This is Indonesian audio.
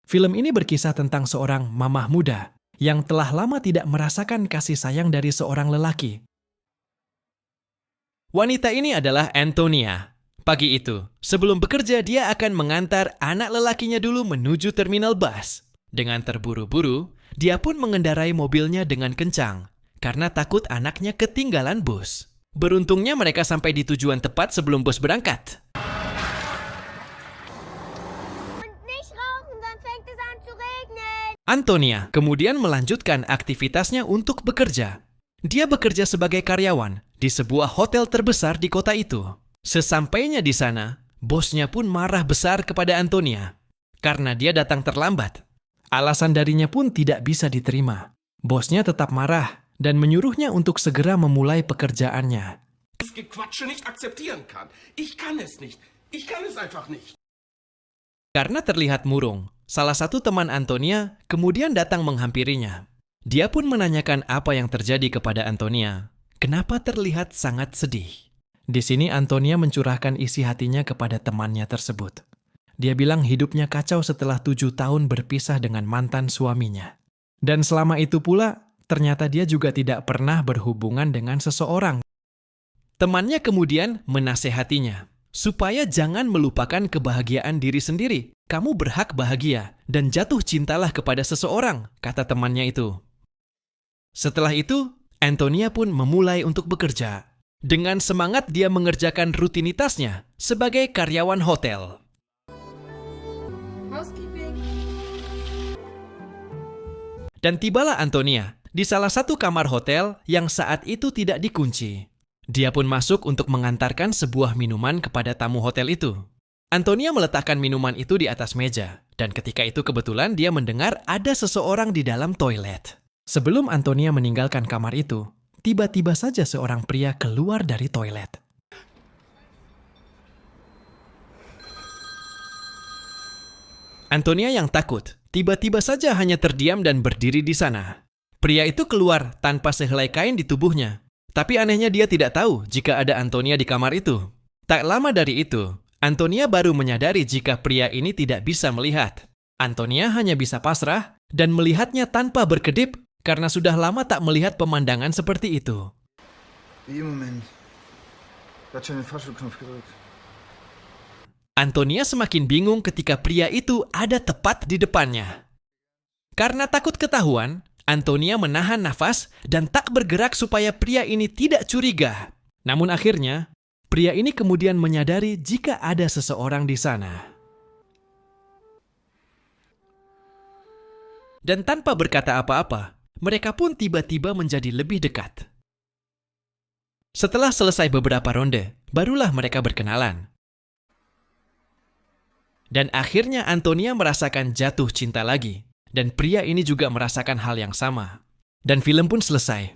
Film ini berkisah tentang seorang mamah muda yang telah lama tidak merasakan kasih sayang dari seorang lelaki. Wanita ini adalah Antonia. Pagi itu, sebelum bekerja dia akan mengantar anak lelakinya dulu menuju terminal bus. Dengan terburu-buru, dia pun mengendarai mobilnya dengan kencang karena takut anaknya ketinggalan bus. Beruntungnya mereka sampai di tujuan tepat sebelum bus berangkat. Antonia kemudian melanjutkan aktivitasnya untuk bekerja. Dia bekerja sebagai karyawan di sebuah hotel terbesar di kota itu. Sesampainya di sana, bosnya pun marah besar kepada Antonia karena dia datang terlambat. Alasan darinya pun tidak bisa diterima. Bosnya tetap marah dan menyuruhnya untuk segera memulai pekerjaannya. Gequatsche nicht akzeptieren kann. Ich kann es nicht. Ich kann es einfach nicht. Karena terlihat murung, salah satu teman Antonia kemudian datang menghampirinya. Dia pun menanyakan apa yang terjadi kepada Antonia. Kenapa terlihat sangat sedih? Di sini Antonia mencurahkan isi hatinya kepada temannya tersebut. Dia bilang hidupnya kacau setelah 7 tahun berpisah dengan mantan suaminya. Dan selama itu pula, ternyata dia juga tidak pernah berhubungan dengan seseorang. Temannya kemudian menasehatinya, supaya jangan melupakan kebahagiaan diri sendiri. Kamu berhak bahagia dan jatuh cintalah kepada seseorang, kata temannya itu. Setelah itu, Antonia pun memulai untuk bekerja. Dengan semangat dia mengerjakan rutinitasnya sebagai karyawan hotel. Dan tibalah Antonia di salah satu kamar hotel yang saat itu tidak dikunci. Dia pun masuk untuk mengantarkan sebuah minuman kepada tamu hotel itu. Antonia meletakkan minuman itu di atas meja, dan ketika itu kebetulan dia mendengar ada seseorang di dalam toilet. Sebelum Antonia meninggalkan kamar itu, tiba-tiba saja seorang pria keluar dari toilet. Antonia yang takut, tiba-tiba saja hanya terdiam dan berdiri di sana. Pria itu keluar tanpa sehelai kain di tubuhnya. Tapi anehnya dia tidak tahu jika ada Antonia di kamar itu. Tak lama dari itu, Antonia baru menyadari jika pria ini tidak bisa melihat. Antonia hanya bisa pasrah dan melihatnya tanpa berkedip karena sudah lama tak melihat pemandangan seperti itu. Antonia semakin bingung ketika pria itu ada tepat di depannya. Karena takut ketahuan, Antonia menahan nafas dan tak bergerak supaya pria ini tidak curiga. Namun akhirnya, pria ini kemudian menyadari jika ada seseorang di sana. Dan tanpa berkata apa-apa, mereka pun tiba-tiba menjadi lebih dekat. Setelah selesai beberapa ronde, barulah mereka berkenalan. Dan akhirnya Antonia merasakan jatuh cinta lagi. Dan pria ini juga merasakan hal yang sama. Dan film pun selesai.